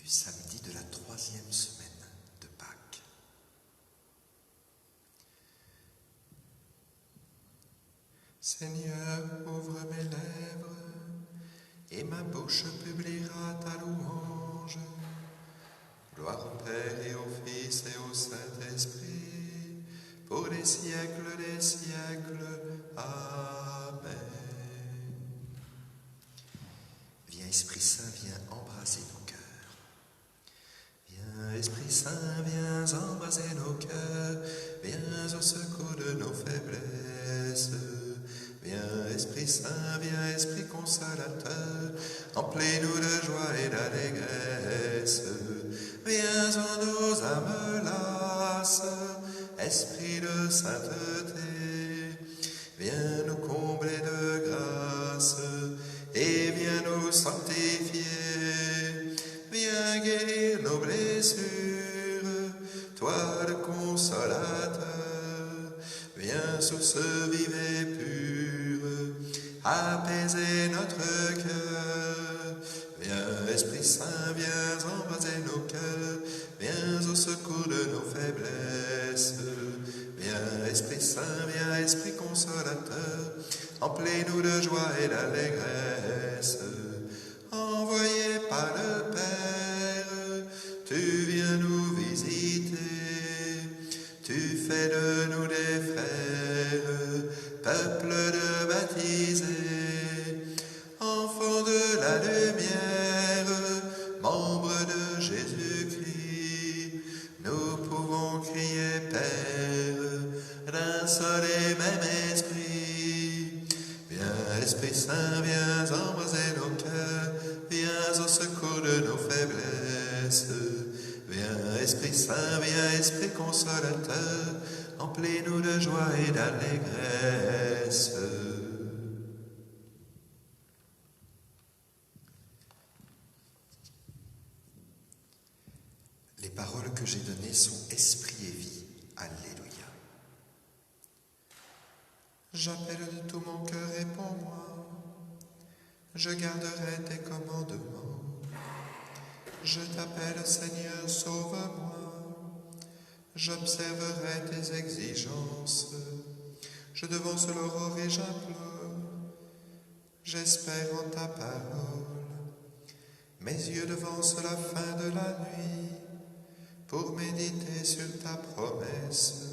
samedi de la 3e semaine de Pâques. Seigneur, ouvre mes lèvres, et ma bouche publiera ta louange. Gloire au Père et au Fils et au Saint-Esprit, pour les siècles des siècles. Amen. Viens, Esprit Saint, viens embraser nos cœurs. Viens, Esprit Saint, viens embraser nos cœurs. Viens au secours de nos faiblesses. Viens, Esprit Saint, viens, Esprit consolateur. Emplis-nous de joie et d'allégresse. Viens en nos âmes lasses, Esprit de sainteté. Viens nous combler de grâce et viens nous sanctifier. Viens guérir nos blessures, toi le consolateur. Viens, source vive et pure, apaiser notre cœur. Viens, Esprit Saint, viens embraser nos cœurs. Viens au secours de nos faiblesses. Viens, Esprit Saint, viens, Esprit consolateur. Emplis-nous de joie et d'allégresse. Envoyé par le Père, tu viens nous visiter. Tu fais de nous des frères, peuple de baptisés, enfants de la lumière, membres de Jésus-Christ. Nous pouvons crier Père, d'un seul et même esprit. Viens, Esprit Saint, viens embraser nos cœurs. Viens au secours de nos faiblesses. Viens, Esprit Saint, viens, Esprit consolateur. Emplis-nous de joie et d'allégresse. Les paroles que j'ai données sont esprit et vie. Alléluia. J'appelle de tout mon cœur, réponds-moi. Je garderai tes commandements. Je t'appelle, Seigneur, sauve-moi. J'observerai tes exigences. Je devance l'aurore et j'implore. J'espère en ta parole. Mes yeux devancent la fin de la nuit pour méditer sur ta promesse.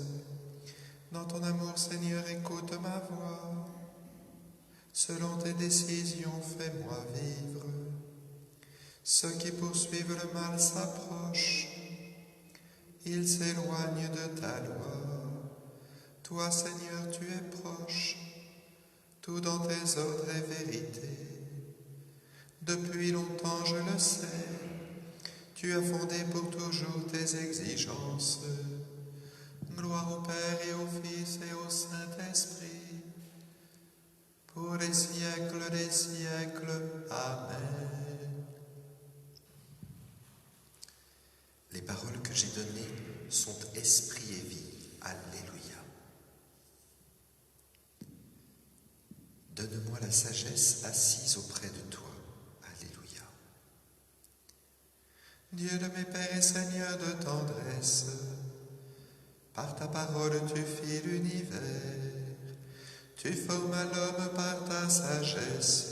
Dans ton amour, Seigneur, écoute ma voix. Selon tes décisions, fais-moi vivre. Ceux qui poursuivent le mal s'approchent. Ils s'éloignent de ta loi. Toi, Seigneur, tu es proche. Tout dans tes ordres est vérité. Depuis longtemps, je le sais, tu as fondé pour toujours tes exigences. Gloire au Père et au Fils et au Saint-Esprit, pour les siècles des siècles. Amen. Les paroles que j'ai données sont esprit et vie. Alléluia. Donne-moi la sagesse assise auprès de toi. Alléluia. Dieu de mes pères et Seigneur de tendresse, par ta parole tu fis l'univers, tu formas l'homme par ta sagesse,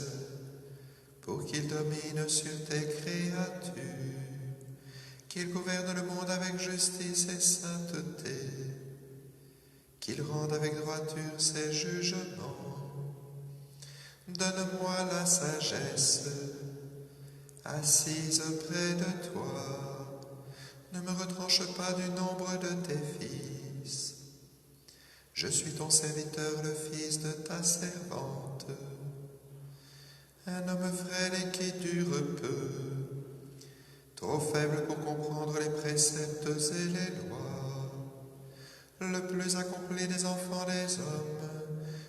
pour qu'il domine sur tes créatures, qu'il gouverne le monde avec justice et sainteté, qu'il rende avec droiture ses jugements. Donne-moi la sagesse, assise près de toi. Ne me retranche pas du nombre de tes fils. Je suis ton serviteur, le fils de ta servante, un homme frêle et qui dure peu, trop faible pour comprendre les préceptes et les lois. Le plus accompli des enfants des hommes,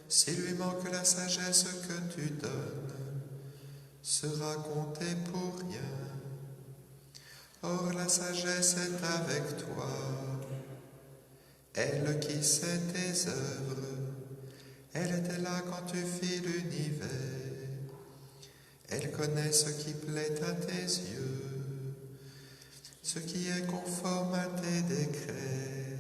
s'il lui manque la sagesse que tu donnes, sera compté pour rien. Or la sagesse est avec toi, elle qui sait tes œuvres, elle était là quand tu fis l'univers, elle connaît ce qui plaît à tes yeux, ce qui est conforme à tes décrets.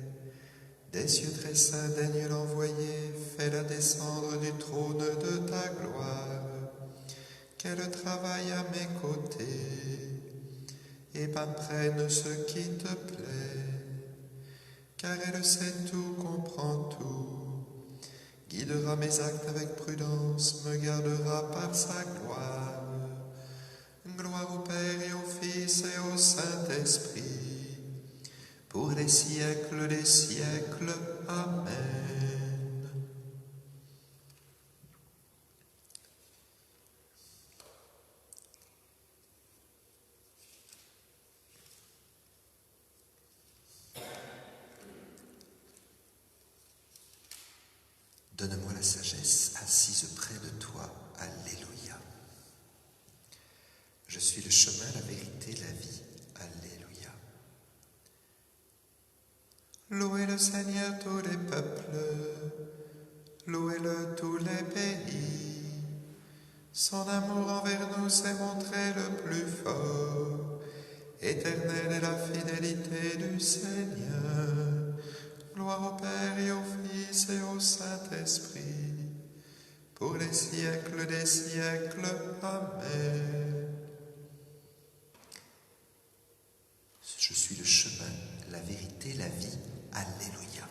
Des cieux très saints daigne l'envoyer, fais-la descendre du trône de ta gloire, qu'elle travaille à mes côtés, et m'apprenne ce qui te plaît, car elle sait tout, comprend tout, guidera mes actes avec prudence, me gardera par sa gloire. Gloire au Père et au Fils et au Saint-Esprit, pour les siècles des siècles. Amen. Donne-moi la sagesse assise près de toi. Alléluia. Je suis le chemin, la vérité, la vie. Alléluia. Louez le Seigneur tous les peuples, louez-le tous les pays. Son amour envers nous s'est montré le plus fort. Éternelle est la fidélité du Seigneur. Gloire au Père et au Fils et au Saint-Esprit, pour les siècles des siècles. Amen. Je suis le chemin, la vérité, la vie. Alléluia.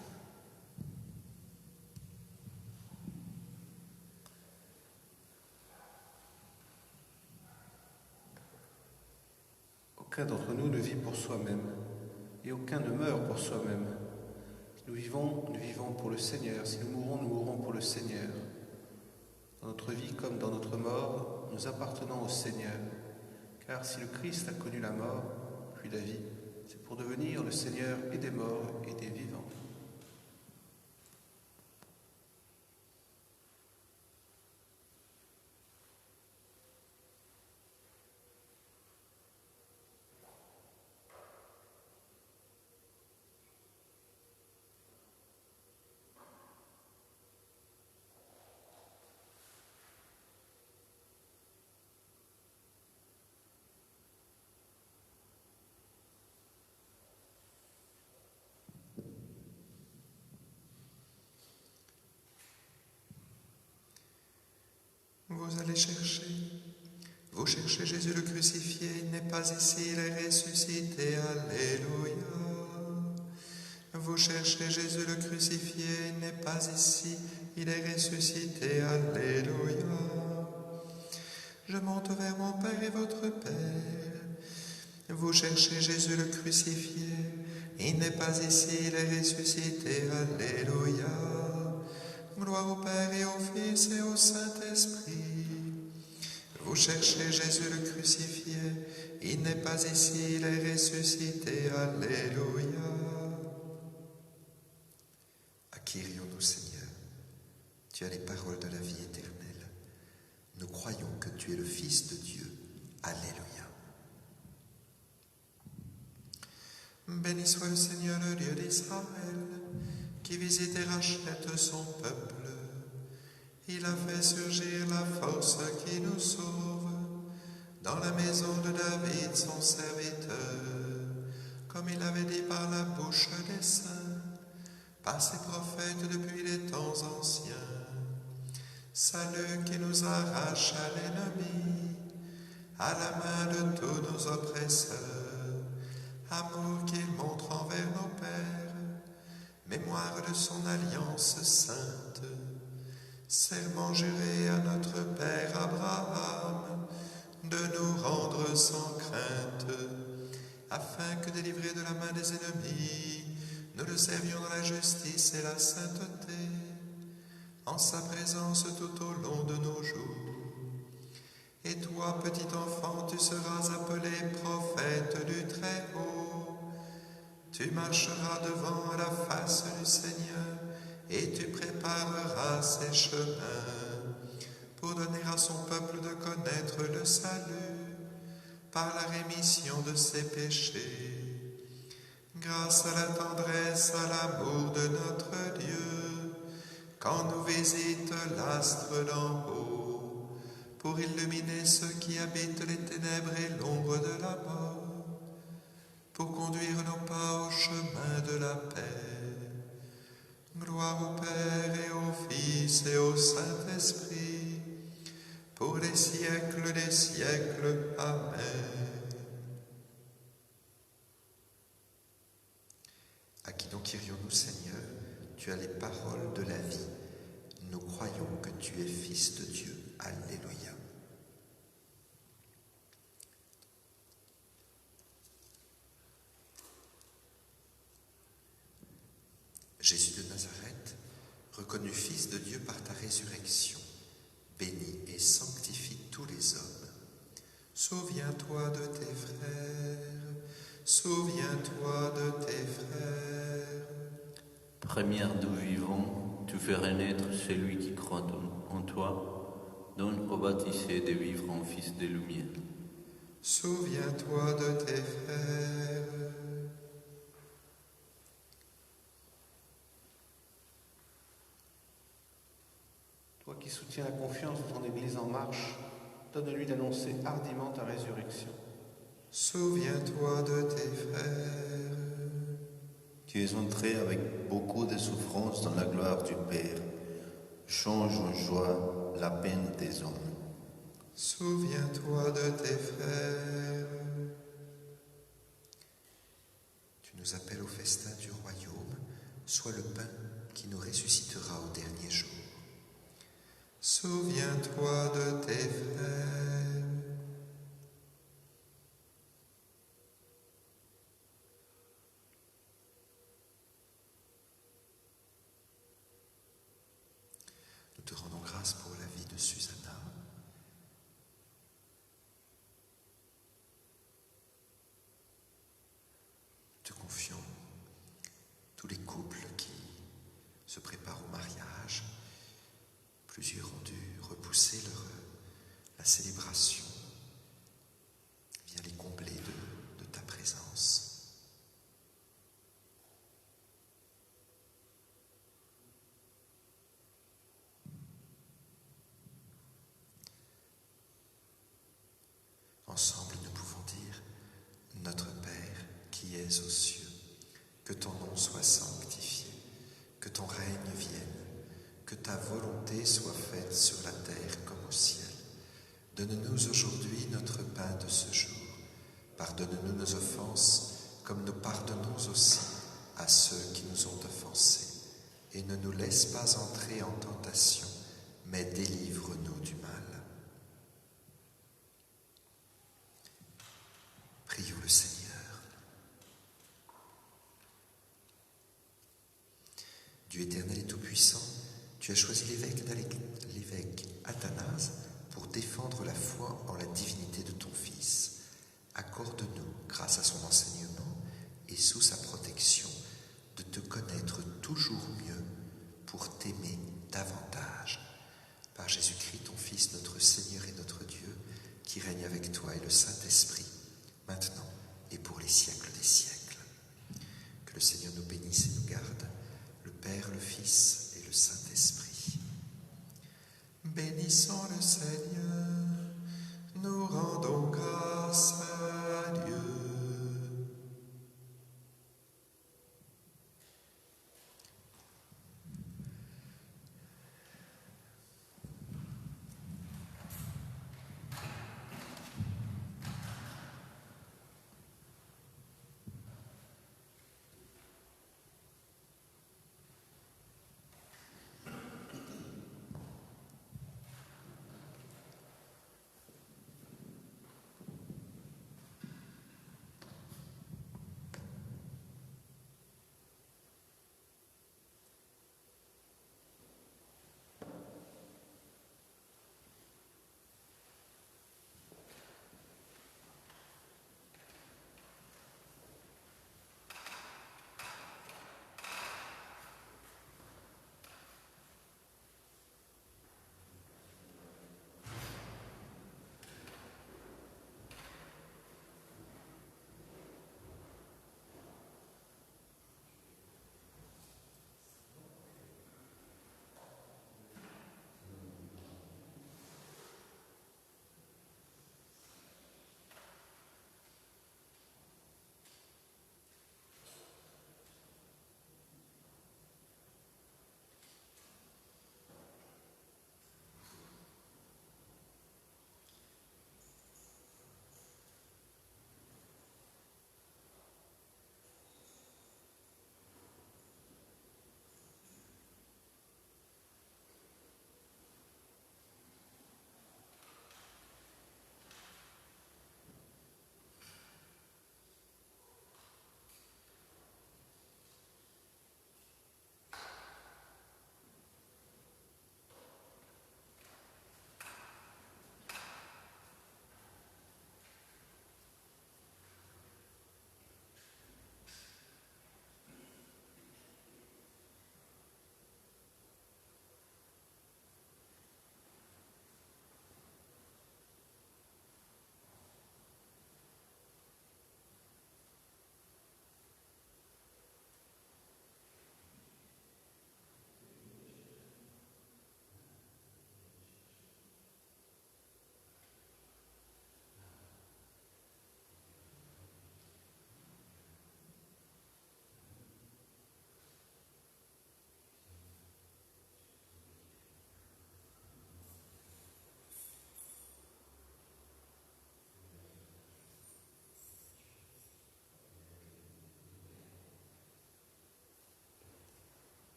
Aucun d'entre nous ne vit pour soi-même, et aucun ne meurt pour soi-même. Nous vivons pour le Seigneur. Si nous mourrons pour le Seigneur. Dans notre vie comme dans notre mort, nous appartenons au Seigneur. Car si le Christ a connu la mort, puis la vie, c'est pour devenir le Seigneur et des morts et des vivants. Vous cherchez Jésus le crucifié, il n'est pas ici, il est ressuscité. Alléluia. Vous cherchez Jésus le crucifié, il n'est pas ici, il est ressuscité. Alléluia. Je monte vers mon Père et votre Père. Vous cherchez Jésus le crucifié, il n'est pas ici, il est ressuscité. Alléluia. Gloire au Père et au Fils et au Saint-Esprit. Vous cherchez Jésus le crucifié, il n'est pas ici, il est ressuscité. Alléluia. Acquérions-nous, Seigneur. Tu as les paroles de la vie éternelle. Nous croyons que tu es le Fils de Dieu. Alléluia. Béni soit le Seigneur, le Dieu d'Israël, qui visite et rachète son peuple. Il a fait surgir la force qui nous sauve dans la maison de David, son serviteur, comme il avait dit par la bouche des saints, par ses prophètes depuis les temps anciens. Salut qui nous arrache à l'ennemi, à la main de tous nos oppresseurs. Amour qu'il montre envers nos pères, mémoire de son alliance sainte. Serment juré à notre Père Abraham, de nous rendre sans crainte, afin que délivrés de la main des ennemis, nous le servions dans la justice et la sainteté, en sa présence tout au long de nos jours. Et toi, petit enfant, tu seras appelé prophète du Très-Haut. Tu marcheras devant à la face du Seigneur, et tu prépareras ses chemins, pour donner à son peuple de connaître le salut, par la rémission de ses péchés. Grâce à la tendresse, à l'amour de notre Dieu, quand nous visite l'astre d'en haut, pour illuminer ceux qui habitent les ténèbres et l'ombre de la mort, pour tu as les paroles de la vie. Nous croyons que tu es Fils de Dieu. Alléluia. Jésus de Nazareth, reconnu Fils de Dieu par ta résurrection, bénis et sanctifie tous les hommes. Souviens-toi de tes frères, souviens-toi de tes frères. Première d'où vivons, tu feras naître celui qui croit en toi, donne aux baptisés de vivre en fils de lumière. Souviens-toi de tes frères. Toi qui soutiens la confiance de ton Église en marche, donne-lui d'annoncer hardiment ta résurrection. Souviens-toi de tes frères. Tu es entré avec beaucoup de souffrance dans la gloire du Père. Change en joie la peine des hommes. Souviens-toi de tes frères. Tu nous appelles au festin du royaume, sois le pain qui nous ressuscitera au dernier jour. Souviens-toi de tes frères. Nous te rendons grâce pour la vie de Susanna. Te confions tous les couples qui se préparent au mariage. Plusieurs ont dû repousser la célébration. Viens les combler de ta présence. Ensemble, nous pouvons dire « Notre Père qui es aux cieux, que ton nom soit sanctifié, que ton règne vienne, que ta volonté soit faite sur la terre comme au ciel. Donne-nous aujourd'hui notre pain de ce jour. Pardonne-nous nos offenses, comme nous pardonnons aussi à ceux qui nous ont offensés. Et ne nous laisse pas entrer en tentation, mais délivre-nous du mal. » Prions le Seigneur. Dieu éternel et tout-puissant, tu as choisi l'évêque Athanase pour défendre la foi en la divinité de ton Fils. Accorde-nous, grâce à son enseignement et sous sa protection, de te connaître toujours mieux pour t'aimer davantage. Par Jésus-Christ, ton Fils, notre Seigneur et notre Dieu, qui règne avec toi et le Saint-Esprit, maintenant et pour les siècles des siècles. Que le Seigneur nous bénisse et nous garde, le Père, le Fils et le Saint-Esprit. Bénissons le Seigneur, nous rendons grâce à Dieu.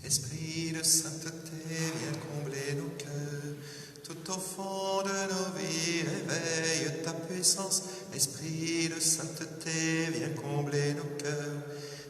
Esprit de sainteté, viens combler nos cœurs. Tout au fond de nos vies, réveille ta puissance. Esprit de sainteté, viens combler nos cœurs.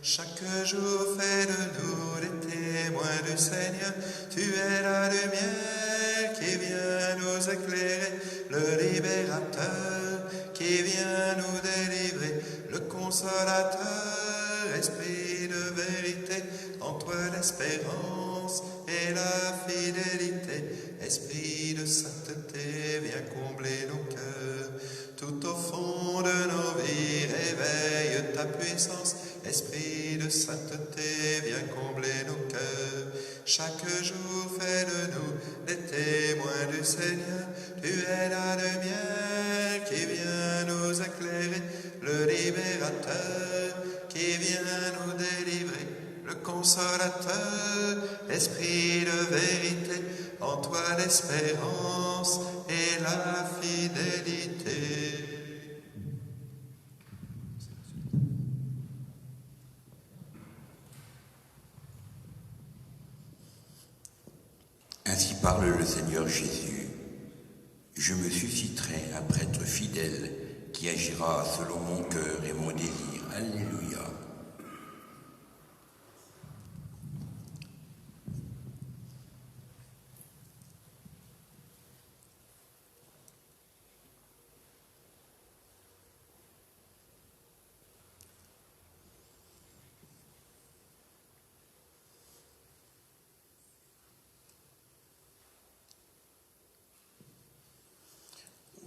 Chaque jour, fais de nous des témoins du Seigneur. Tu es la lumière qui vient nous éclairer, le libérateur qui vient nous délivrer, le consolateur, esprit de vérité, en toi l'espérance et la fidélité. Esprit de sainteté, viens combler nos cœurs. Tout au fond de nos vies, réveille ta puissance. Esprit de sainteté, viens combler nos cœurs. Chaque jour, fais de nous des témoins du Seigneur. Tu es la lumière qui vient nous éclairer, le libérateur qui vient nous délivrer, le consolateur, esprit de vérité, en toi l'espérance et la fidélité. Ainsi parle le Seigneur Jésus. Je me susciterai un prêtre fidèle qui agira selon mon cœur et mon désir. Alléluia.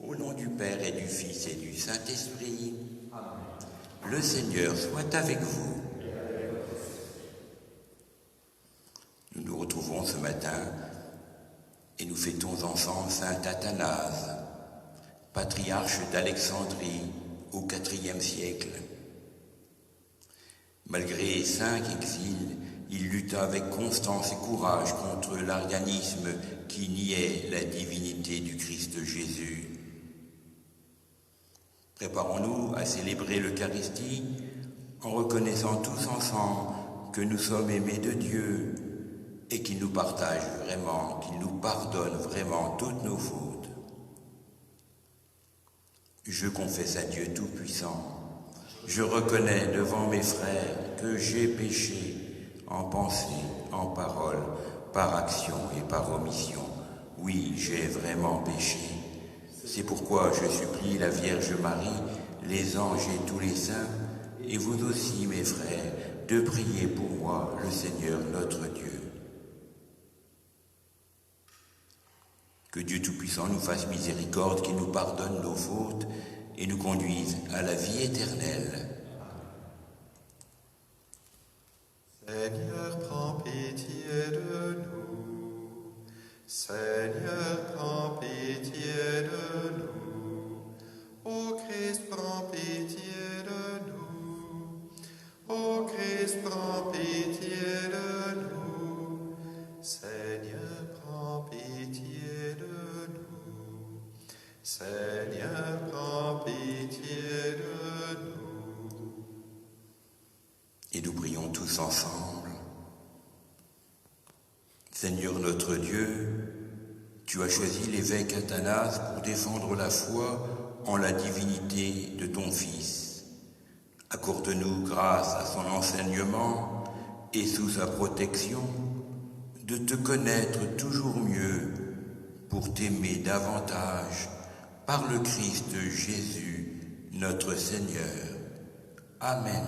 Au nom du Père et du Fils et du Saint-Esprit, Amen. Le Seigneur soit avec vous. Nous nous retrouvons ce matin et nous fêtons ensemble Saint Athanase, patriarche d'Alexandrie au IVe siècle. Malgré 5 exils, il lutta avec constance et courage contre l'arianisme qui niait la divinité du Christ Jésus. Préparons-nous à célébrer l'Eucharistie en reconnaissant tous ensemble que nous sommes aimés de Dieu et qu'il nous partage vraiment, qu'il nous pardonne vraiment toutes nos fautes. Je confesse à Dieu Tout-Puissant, je reconnais devant mes frères que j'ai péché en pensée, en parole, par action et par omission. Oui, j'ai vraiment péché. C'est pourquoi je supplie la Vierge Marie, les anges et tous les saints, et vous aussi, mes frères, de prier pour moi, le Seigneur notre Dieu. Que Dieu Tout-Puissant nous fasse miséricorde, qu'il nous pardonne nos fautes et nous conduise à la vie éternelle. Seigneur, prends pitié de nous. Seigneur, prends pitié de nous. Ô Christ, prends pitié de nous. Ô Christ, prends pitié de nous. Seigneur, prends pitié de nous. Seigneur, prends pitié de nous. Et nous prions tous ensemble. Seigneur notre Dieu, tu as choisi l'évêque Athanase pour défendre la foi en la divinité de ton Fils. Accorde-nous grâce à son enseignement et sous sa protection de te connaître toujours mieux pour t'aimer davantage par le Christ Jésus, notre Seigneur. Amen.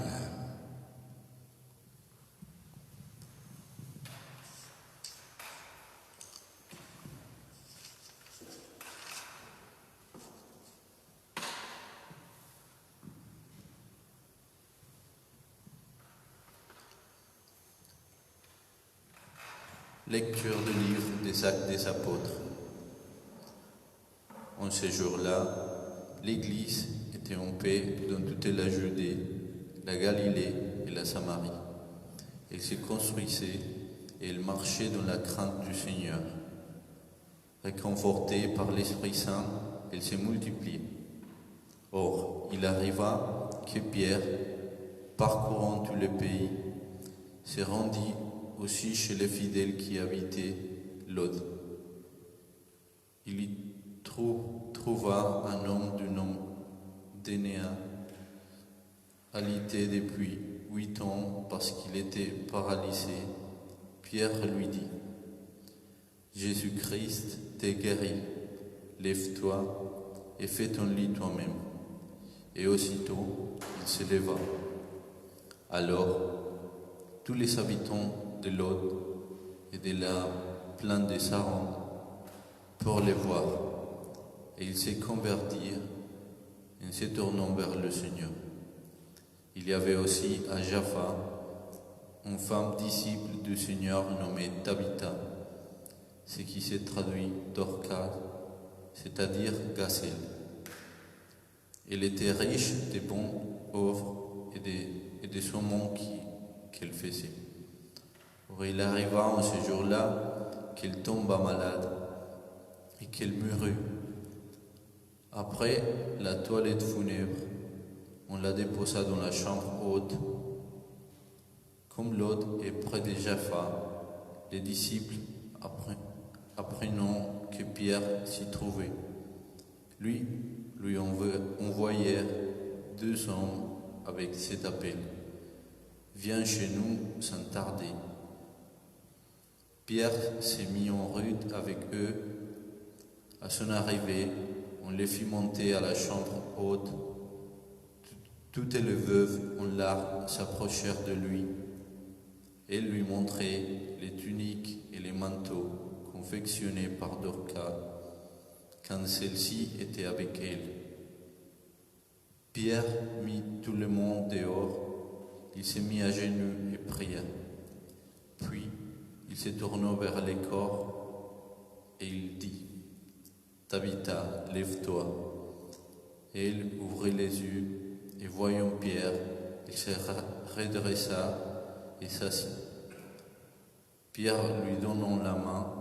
Lecture du livre des Actes des Apôtres. En ces jours-là, l'Église était en paix dans toute la Judée, la Galilée et la Samarie. Elle se construisait et elle marchait dans la crainte du Seigneur. Réconfortée par l'Esprit Saint, elle se multipliait. Or, il arriva que Pierre, parcourant tout le pays, se rendit aussi chez les fidèles qui habitaient Lod. Il y trouva un homme du nom d'Énéa, alité depuis 8 ans parce qu'il était paralysé. Pierre lui dit: Jésus-Christ t'est guéri, lève-toi et fais ton lit toi-même. Et aussitôt, il se leva. Alors, tous les habitants de Lod et de la plaine de Saron pour les voir, et ils se convertirent en se tournant vers le Seigneur. Il y avait aussi à Jaffa une femme disciple du Seigneur nommée Tabitha, ce qui se traduit Dorcas, c'est-à-dire gazelle. Elle était riche des bons œuvres et des saumons qu'elle faisait. Or, il arriva en ce jour-là qu'elle tomba malade et qu'elle mourut. Après la toilette funèbre, on la déposa dans la chambre haute. Comme Lod est près de Jaffa, les disciples apprenant que Pierre s'y trouvait, lui envoyèrent 2 hommes avec cet appel: Viens chez nous sans tarder. Pierre s'est mis en route avec eux. À son arrivée, on les fit monter à la chambre haute. Toutes les veuves en larmes s'approchèrent de lui et lui montraient les tuniques et les manteaux confectionnés par Dorcas quand celle-ci était avec elle. Pierre mit tout le monde dehors. Il s'est mis à genoux et pria. Puis il se tourna vers les corps et il dit: Tabitha, lève-toi. Et elle ouvrit les yeux et voyant Pierre, il se redressa et s'assit. Pierre lui donnant la main,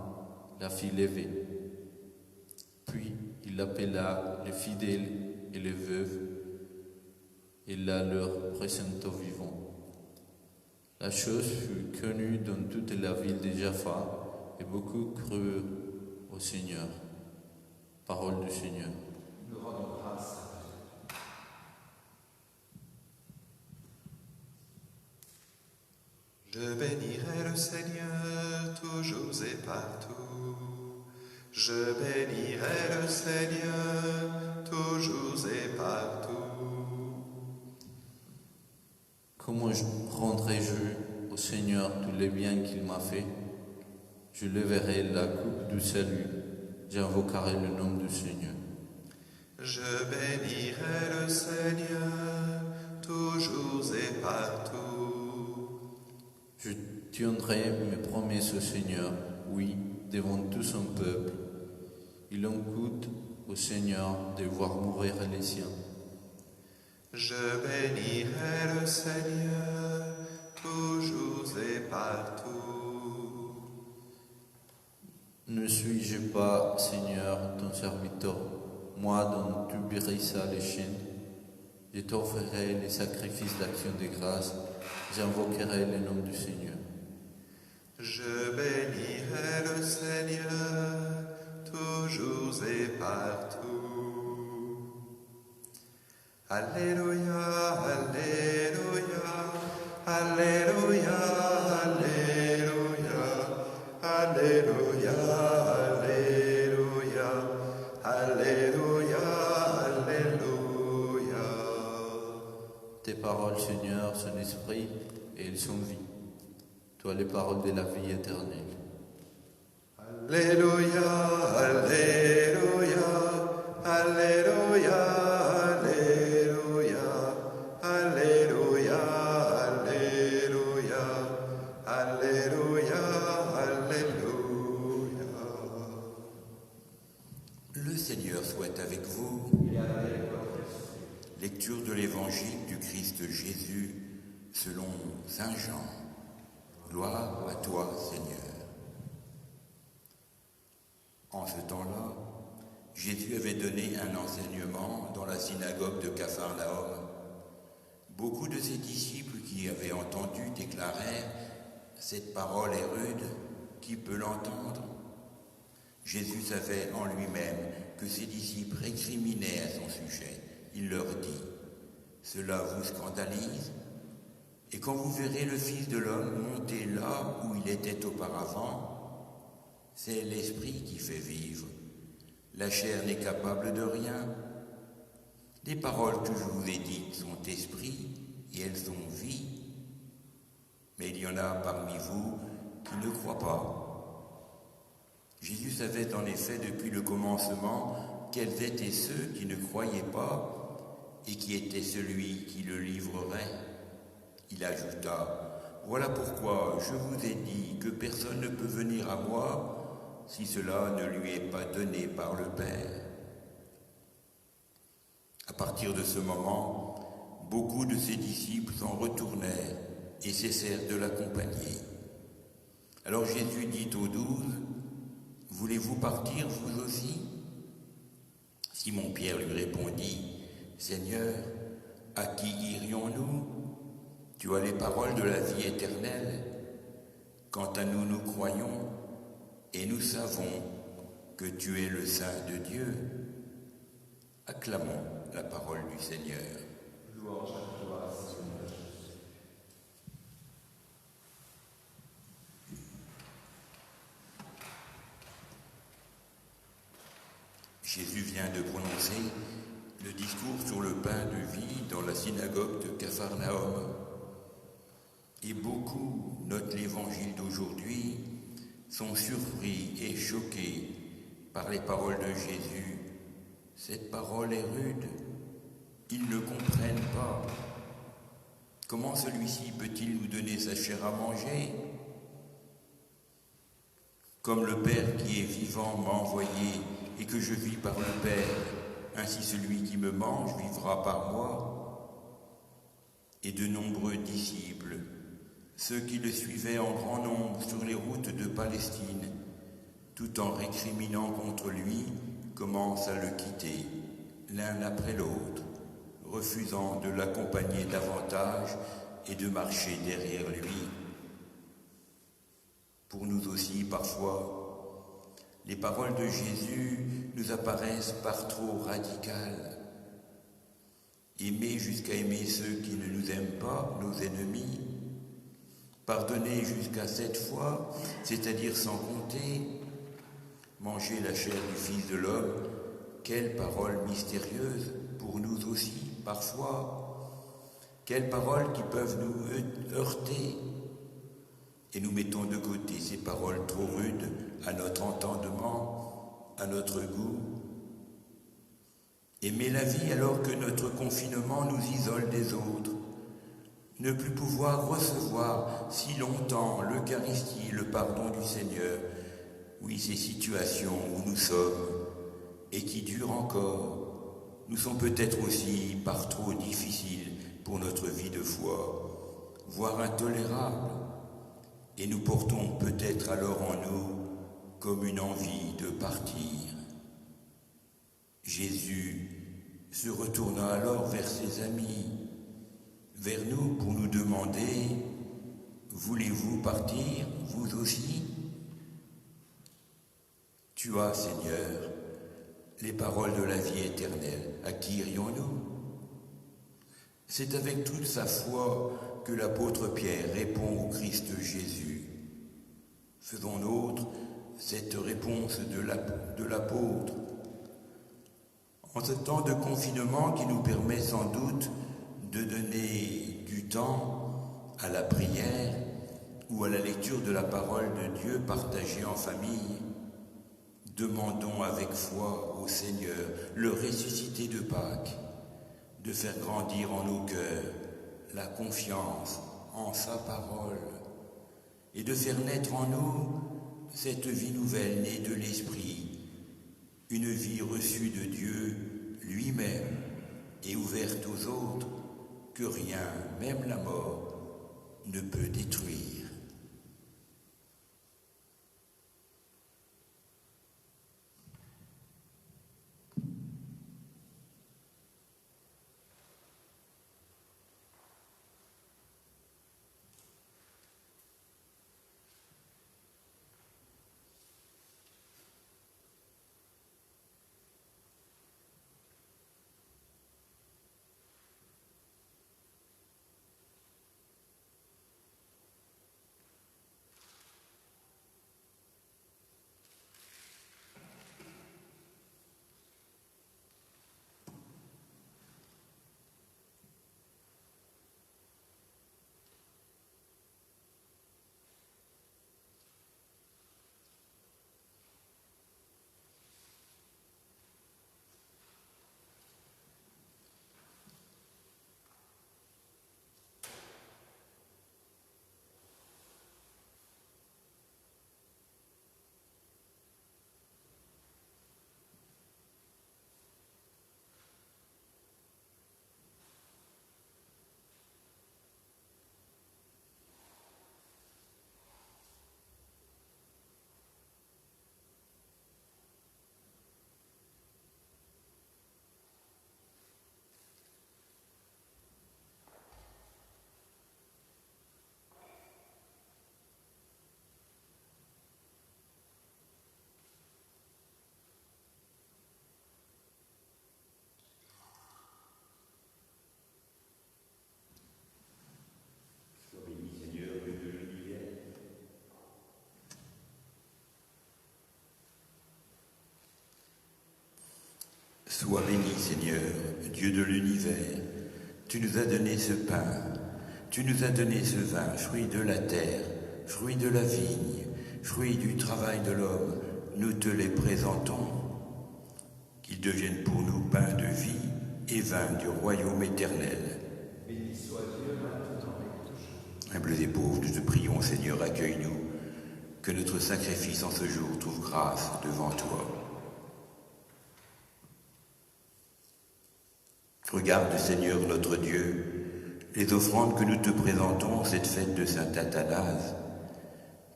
la fit lever. Puis il appela les fidèles et les veuves et la leur présenta vivant. La chose fut connue dans toute la ville de Jaffa et beaucoup crurent au Seigneur. Parole du Seigneur. Nous rendons grâce à Je bénirai le Seigneur toujours et partout. Je bénirai le Seigneur toujours et partout. Comment rendrai-je au Seigneur tous les biens qu'il m'a fait? Je leverai la coupe du salut, j'invoquerai le nom du Seigneur. Je bénirai le Seigneur toujours et partout. Je tiendrai mes promesses au Seigneur, oui, devant tout son peuple. Il en coûte au Seigneur de voir mourir les siens. Je bénirai le Seigneur toujours et partout. Ne suis-je pas, Seigneur, ton serviteur, moi dont tu brisas les chaînes? Je t'offrirai les sacrifices d'action de grâce, j'invoquerai le nom du Seigneur. Je bénirai le Seigneur toujours et partout. Alléluia, Alléluia, Alléluia, Alléluia, Alléluia, Alléluia, Alléluia, Alléluia. Tes paroles, Seigneur, sont esprit et elles sont vie. Toi, les paroles de la vie éternelle. Alléluia, Alléluia, Alléluia, Alléluia, Alléluia, Alléluia, Alléluia, Alléluia. Le Seigneur soit avec vous. Lecture de l'Évangile du Christ Jésus selon Saint Jean. Gloire à toi, Seigneur. En ce temps-là, Jésus avait donné un enseignement dans la synagogue de Capharnaüm. Beaucoup de ses disciples qui avaient entendu déclarèrent: cette parole est rude, qui peut l'entendre? Jésus savait en lui-même que ses disciples récriminaient à son sujet. Il leur dit, « Cela vous scandalise? Et quand vous verrez le Fils de l'homme monter là où il était auparavant, c'est l'Esprit qui fait vivre. La chair n'est capable de rien. Les paroles que je vous ai dites sont esprit et elles ont vie. Mais il y en a parmi vous qui ne croient pas. » Jésus savait en effet depuis le commencement quels étaient ceux qui ne croyaient pas et qui était celui qui le livrerait. Il ajouta, « Voilà pourquoi je vous ai dit que personne ne peut venir à moi si cela ne lui est pas donné par le Père. » À partir de ce moment, beaucoup de ses disciples s'en retournèrent et cessèrent de l'accompagner. Alors Jésus dit aux 12, « Voulez-vous partir vous aussi ?» Simon-Pierre lui répondit, « Seigneur, à qui irions-nous? Tu as les paroles de la vie éternelle. Quant à nous, nous croyons et nous savons que tu es le Saint de Dieu. » Acclamons la parole du Seigneur. Louange à toi, Seigneur. Jésus vient de prononcer le discours sur le pain de vie dans la synagogue de Capharnaüm. Et beaucoup, note l'Évangile d'aujourd'hui, sont surpris et choqués par les paroles de Jésus. Cette parole est rude, ils ne comprennent pas. Comment celui-ci peut-il nous donner sa chair à manger? Comme le Père qui est vivant m'a envoyé et que je vis par le Père, ainsi celui qui me mange vivra par moi. Et de nombreux disciples, ceux qui le suivaient en grand nombre sur les routes de Palestine, tout en récriminant contre lui, commencent à le quitter, l'un après l'autre, refusant de l'accompagner davantage et de marcher derrière lui. Pour nous aussi, parfois, les paroles de Jésus nous apparaissent par trop radicales. Aimer jusqu'à aimer ceux qui ne nous aiment pas, nos ennemis. Pardonner jusqu'à 7 fois, c'est-à-dire sans compter. Manger la chair du Fils de l'homme, quelle parole mystérieuse pour nous aussi, parfois. Quelles paroles qui peuvent nous heurter. Et nous mettons de côté ces paroles trop rudes à notre entendement, à notre goût. Aimer la vie alors que notre confinement nous isole des autres. Ne plus pouvoir recevoir si longtemps l'Eucharistie, le pardon du Seigneur. Oui, ces situations où nous sommes et qui durent encore, nous sont peut-être aussi par trop difficiles pour notre vie de foi, voire intolérables. Et nous portons peut-être alors en nous comme une envie de partir. Jésus se retourna alors vers ses amis, vers nous pour nous demander « Voulez-vous partir, vous aussi ?» Tu as, Seigneur, les paroles de la vie éternelle. À qui irions-nous? C'est avec toute sa foi que l'apôtre Pierre répond au Christ Jésus. Faisons nôtre cette réponse de l'apôtre. En ce temps de confinement qui nous permet sans doute de donner du temps à la prière ou à la lecture de la parole de Dieu partagée en famille, demandons avec foi au Seigneur, le ressuscité de Pâques, de faire grandir en nos cœurs la confiance en sa parole et de faire naître en nous cette vie nouvelle née de l'Esprit, une vie reçue de Dieu lui-même et ouverte aux autres que rien, même la mort, ne peut détruire. Sois béni, Seigneur, Dieu de l'univers. Tu nous as donné ce pain, tu nous as donné ce vin, fruit de la terre, fruit de la vigne, fruit du travail de l'homme. Nous te les présentons, qu'ils deviennent pour nous pain de vie et vin du royaume éternel. Béni soit Dieu maintenant et toujours. Humbles et pauvres, nous te prions, Seigneur, accueille-nous, que notre sacrifice en ce jour trouve grâce devant toi. Regarde, Seigneur notre Dieu, les offrandes que nous te présentons, cette fête de Saint Athanase.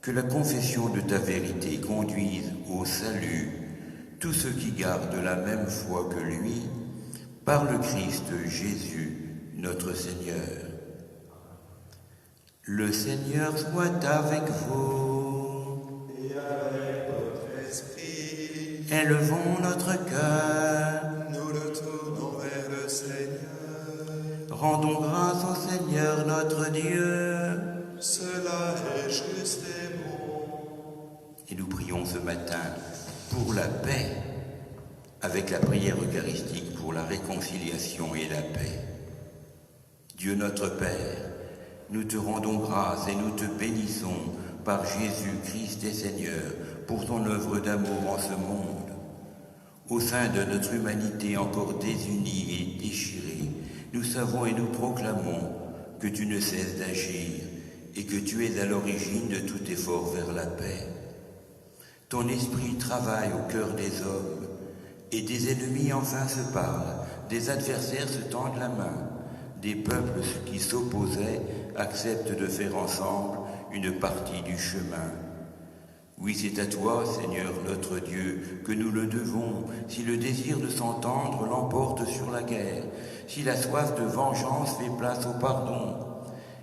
Que la confession de ta vérité conduise au salut tous ceux qui gardent la même foi que lui, par le Christ Jésus, notre Seigneur. Le Seigneur soit avec vous. Et avec votre esprit, Élevons notre cœur. nous le tournons vers le Seigneur. Rendons grâce au Seigneur notre Dieu. Cela est juste et bon. Et nous prions ce matin pour la paix, avec la prière eucharistique pour la réconciliation et la paix. Dieu notre Père, nous te rendons grâce et nous te bénissons par Jésus-Christ et Seigneur pour ton œuvre d'amour en ce monde. Au sein de notre humanité encore désunie et déchirée, nous savons et nous proclamons que tu ne cesses d'agir et que tu es à l'origine de tout effort vers la paix. Ton esprit travaille au cœur des hommes et des ennemis enfin se parlent, des adversaires se tendent la main, des peuples qui s'opposaient acceptent de faire ensemble une partie du chemin. Oui, c'est à toi, Seigneur notre Dieu, que nous le devons, si le désir de s'entendre l'emporte sur la guerre, si la soif de vengeance fait place au pardon,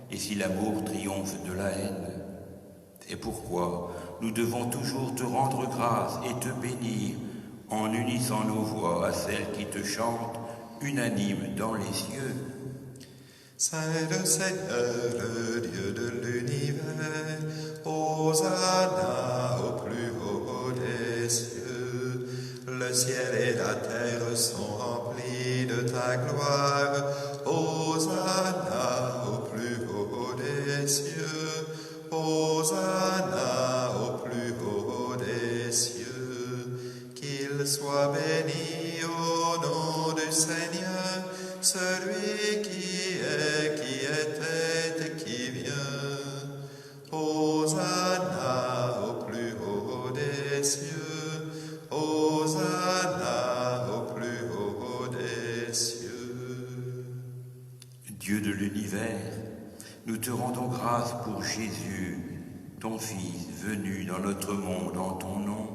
et si l'amour triomphe de la haine. C'est pourquoi nous devons toujours te rendre grâce et te bénir, en unissant nos voix à celles qui te chantent, unanimes dans les cieux. Saint est le Seigneur, le Dieu de l'univers. Hosanna au plus haut des cieux. Le ciel et la terre sont remplis de ta gloire. Hosanna au plus haut des cieux. Hosanna au plus haut des cieux. Qu'il soit béni au nom du Seigneur, celui qui était et qui vient. Hosanna au plus haut des cieux. Hosanna au plus haut des cieux. Dieu de l'univers, nous te rendons grâce pour Jésus, ton Fils, venu dans notre monde en ton nom.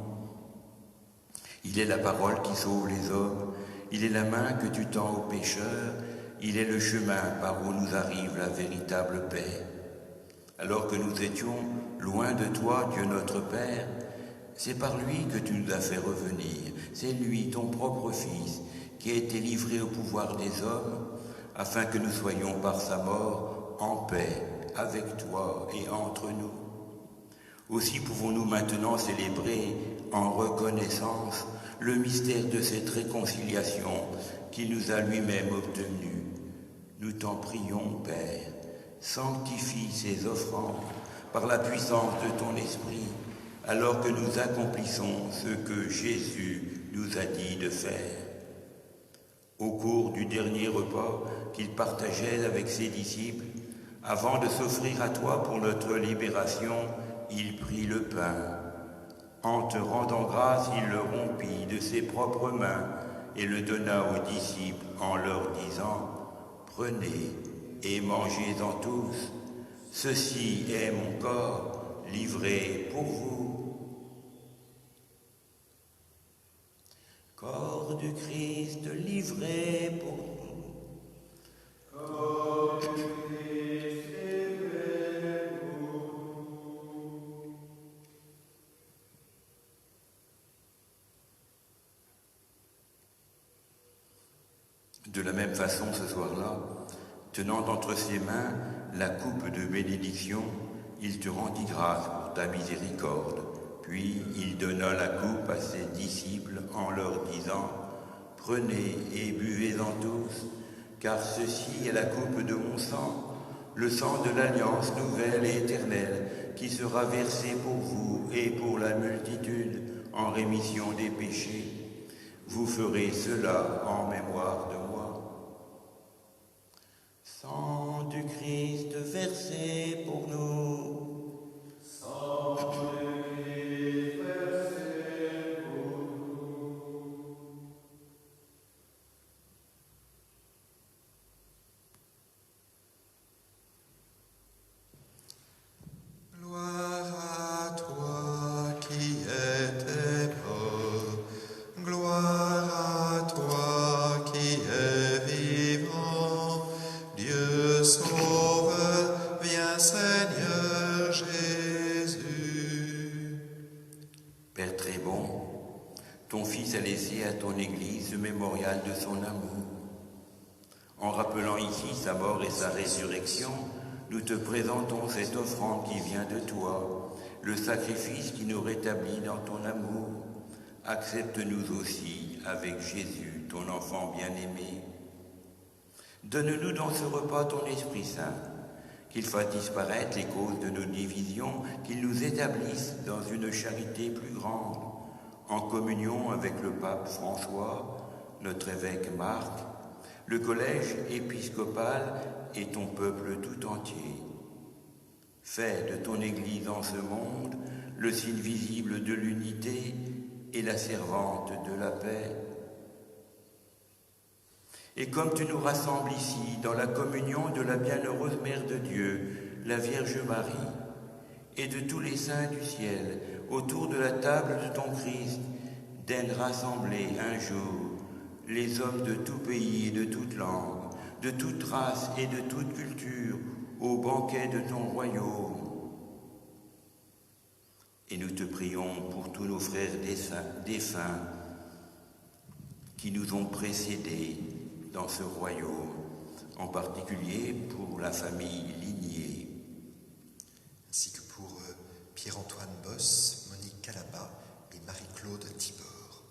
Il est la parole qui sauve les hommes, il est la main que tu tends aux pécheurs, il est le chemin par où nous arrive la véritable paix. Alors que nous étions loin de toi, Dieu notre Père, c'est par lui que tu nous as fait revenir. C'est lui, ton propre Fils, qui a été livré au pouvoir des hommes, afin que nous soyons par sa mort en paix avec toi et entre nous. Aussi pouvons-nous maintenant célébrer en reconnaissance le mystère de cette réconciliation qu'il nous a lui-même obtenue. Nous t'en prions, Père, sanctifie ces offrandes par la puissance de ton Esprit, alors que nous accomplissons ce que Jésus nous a dit de faire. Au cours du dernier repas qu'il partageait avec ses disciples, avant de s'offrir à toi pour notre libération, il prit le pain. En te rendant grâce, il le rompit de ses propres mains et le donna aux disciples en leur disant « Prenez et mangez-en tous, ceci est mon corps livré pour vous. » Corps du Christ livré pour nous. Corps du Christ livré pour nous. De la même façon, ce soir-là, tenant entre ses mains la coupe de bénédiction, il te rendit grâce pour ta miséricorde. Puis il donna la coupe à ses disciples en leur disant « Prenez et buvez-en tous, car ceci est la coupe de mon sang, le sang de l'alliance nouvelle et éternelle, qui sera versé pour vous et pour la multitude en rémission des péchés. Vous ferez cela en mémoire de moi. Sang du Christ versé pour nous. Père très bon, ton Fils a laissé à ton Église le mémorial de son amour. En rappelant ici sa mort et sa résurrection, nous te présentons cette offrande qui vient de toi, le sacrifice qui nous rétablit dans ton amour. Accepte-nous aussi avec Jésus, ton enfant bien-aimé. Donne-nous dans ce repas ton Esprit Saint, qu'il fasse disparaître les causes de nos divisions, qu'il nous établisse dans une charité plus grande, en communion avec le pape François, notre évêque Marc, le collège épiscopal et ton peuple tout entier. Fais de ton Église en ce monde le signe visible de l'unité et la servante de la paix. Et comme tu nous rassembles ici dans la communion de la bienheureuse Mère de Dieu, la Vierge Marie, et de tous les saints du ciel, autour de la table de ton Christ, daine rassembler un jour les hommes de tout pays et de toute langue, de toute race et de toute culture, au banquet de ton royaume. Et nous te prions pour tous nos frères défunts qui nous ont précédés dans ce royaume, en particulier pour la famille Ligné. Ainsi que pour Pierre-Antoine Boss, Monique Calaba et Marie-Claude Thibord.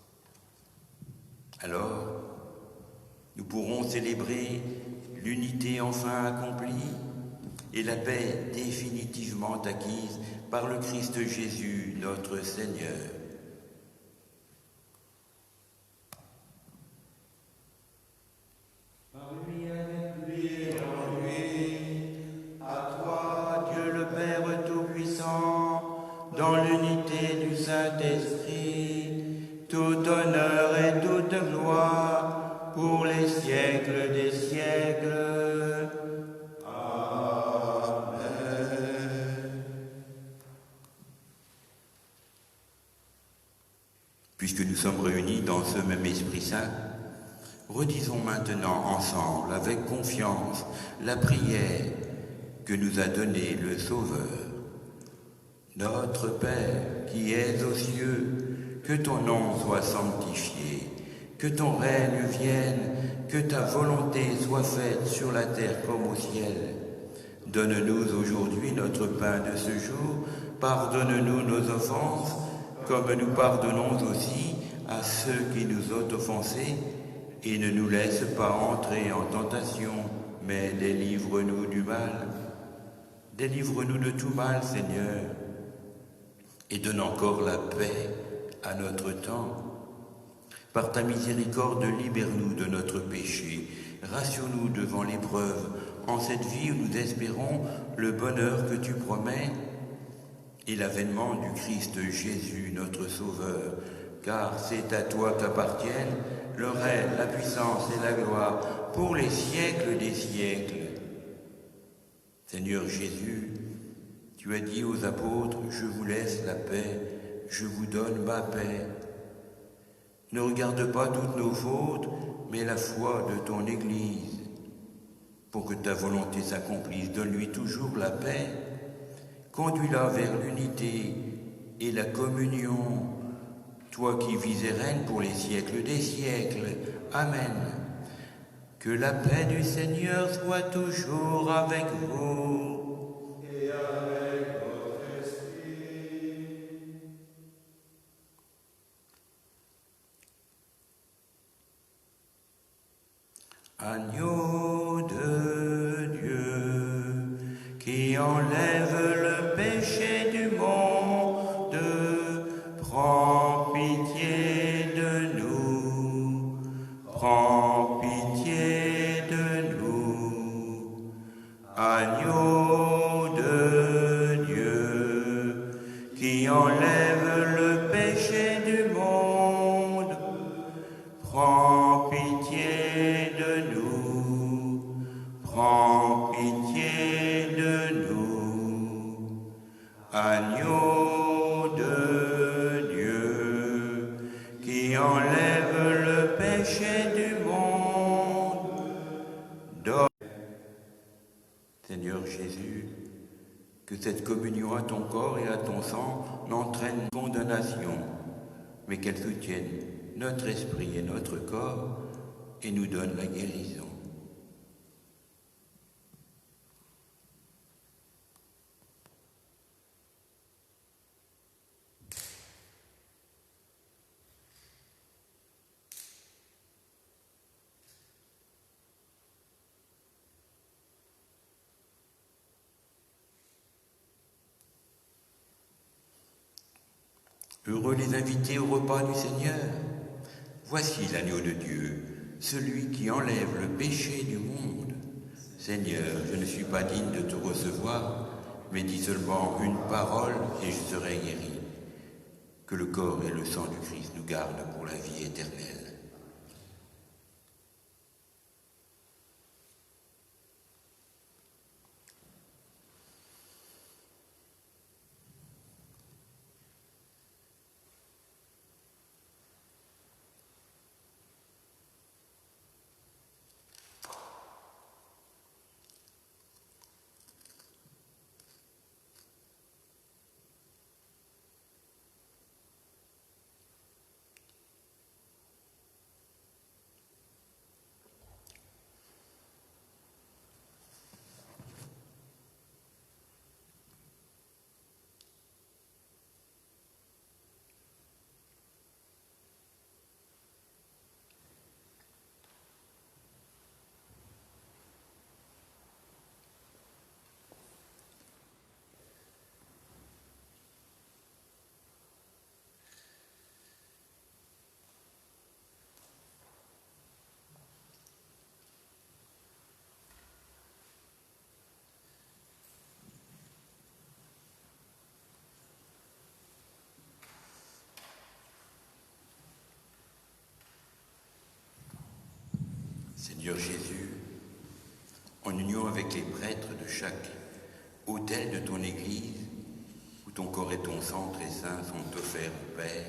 Alors, nous pourrons célébrer l'unité enfin accomplie et la paix définitivement acquise par le Christ Jésus, notre Seigneur. Dans l'unité du Saint-Esprit, tout honneur et toute gloire pour les siècles des siècles. Amen. Puisque nous sommes réunis dans ce même Esprit Saint, redisons maintenant ensemble, avec confiance, la prière que nous a donnée le Sauveur. Notre Père qui es aux cieux, que ton nom soit sanctifié, que ton règne vienne, que ta volonté soit faite sur la terre comme au ciel. Donne-nous aujourd'hui notre pain de ce jour, pardonne-nous nos offenses, comme nous pardonnons aussi à ceux qui nous ont offensés, et ne nous laisse pas entrer en tentation, mais délivre-nous du mal. Délivre-nous de tout mal, Seigneur, et donne encore la paix à notre temps. Par ta miséricorde, libère-nous de notre péché, rassure-nous devant l'épreuve, en cette vie où nous espérons le bonheur que tu promets et l'avènement du Christ Jésus, notre Sauveur, car c'est à toi qu'appartiennent le règne, la puissance et la gloire pour les siècles des siècles. Seigneur Jésus, tu as dit aux apôtres, je vous laisse la paix, je vous donne ma paix. Ne regarde pas toutes nos fautes, mais la foi de ton Église. Pour que ta volonté s'accomplisse, donne-lui toujours la paix. Conduis-la vers l'unité et la communion, toi qui vis et règnes pour les siècles des siècles. Amen. Que la paix du Seigneur soit toujours avec vous. Et avec votre esprit. Agneau de Dieu, qui enlève le péché du monde, prends pitié de nous, prends pitié de nous. Agneau de Dieu, qui enlève le péché du monde, prends pitié de nous, prends pitié de nous. Agneau de Dieu, qui enlève le péché du monde, donne. Seigneur Jésus, que cette communion à ton corps et à ton sang n'entraîne condamnation, mais qu'elle soutienne notre esprit et notre corps et nous donne la guérison. Heureux les invités au repas du Seigneur. Voici l'agneau de Dieu, celui qui enlève le péché du monde. Seigneur, je ne suis pas digne de te recevoir, mais dis seulement une parole et je serai guéri. Que le corps et le sang du Christ nous gardent pour la vie éternelle. Seigneur Jésus, en union avec les prêtres de chaque autel de ton Église, où ton corps et ton sang très saint sont offerts au Père,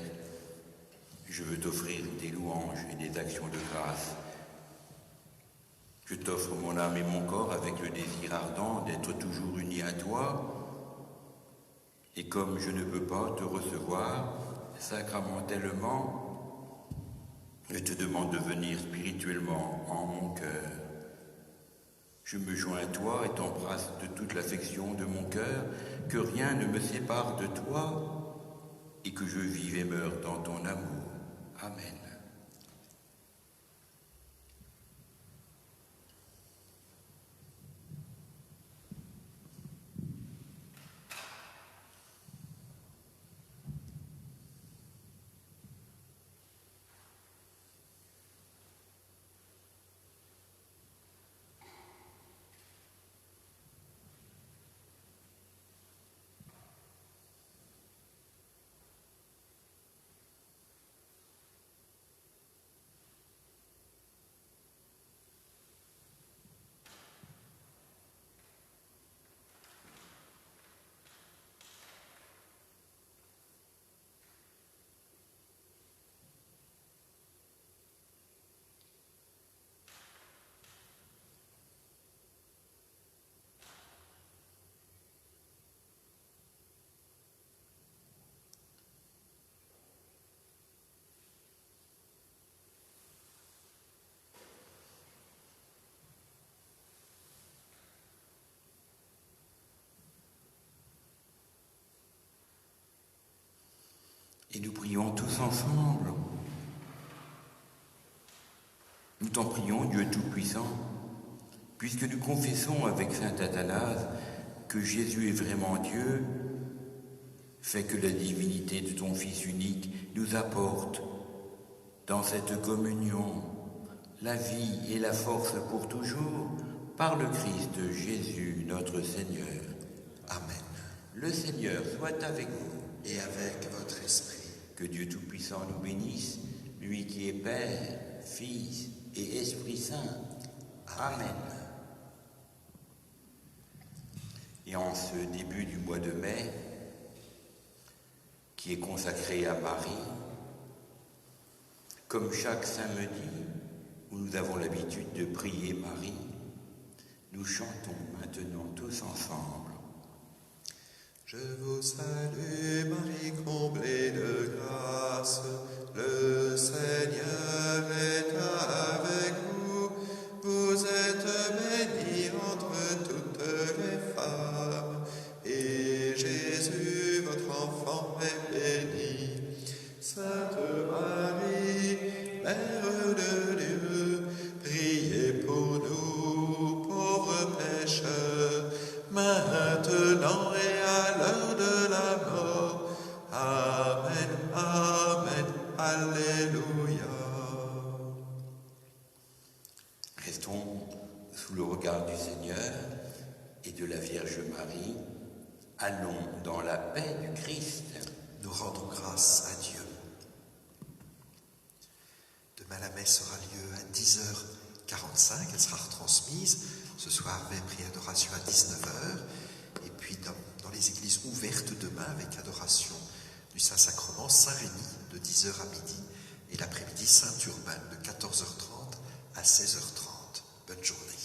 je veux t'offrir des louanges et des actions de grâce. Je t'offre mon âme et mon corps avec le désir ardent d'être toujours unis à toi, et comme je ne peux pas te recevoir sacramentellement, je te demande de venir spirituellement en mon cœur. Je me joins à toi et t'embrasse de toute l'affection de mon cœur, que rien ne me sépare de toi et que je vive et meure dans ton amour. Amen. Et nous prions tous ensemble. Nous t'en prions, Dieu Tout-Puissant, puisque nous confessons avec saint Athanase que Jésus est vraiment Dieu, fais que la divinité de ton Fils unique nous apporte dans cette communion la vie et la force pour toujours, par le Christ Jésus notre Seigneur. Amen. Le Seigneur soit avec vous. Et avec votre esprit. Que Dieu Tout-Puissant nous bénisse, lui qui est Père, Fils et Esprit Saint. Amen. Et en ce début du mois de mai, qui est consacré à Marie, comme chaque samedi où nous avons l'habitude de prier Marie, nous chantons maintenant tous ensemble. Je vous salue, Marie, comblée de grâce, le Seigneur est avec vous. Vous êtes bénie entre toutes les femmes, et Jésus, votre enfant, est béni. Sainte Marie, Mère de Dieu, priez pour nous, pauvres pécheurs, maintenant et à l'heure de la mort. Amen, Amen, Alléluia. Restons sous le regard du Seigneur et de la Vierge Marie. Allons dans la paix du Christ. Nous rendons grâce à Dieu. Demain, la messe aura lieu à 10h45. Elle sera retransmise. Ce soir, veille, prière d'adoration à 19h. Et puis, dans les églises ouvertes demain, avec adoration du Saint-Sacrement, Saint-Rémy, de 10h à midi. Et l'après-midi, Saint-Urbain, de 14h30 à 16h30. Bonne journée.